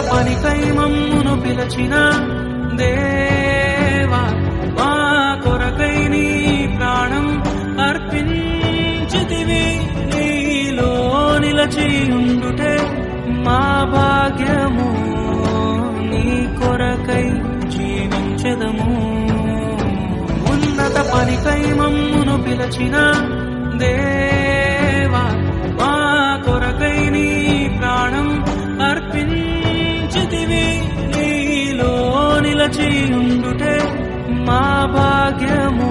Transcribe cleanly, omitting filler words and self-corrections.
పనికై మమ్మును పిలచిన దేవా మా కొరకై నీ ప్రాణం అర్పించితివి నీలో నిలచి ఉండుటే మా భాగ్యము నీ కొరకై జీవించెదము ఉన్నత పనికై మమ్మును పిలచిన దేవా మా కొరకై నీ ప్రాణం అర్పించితివి నీలో నిలచి ఉండుటే మా భాగ్యము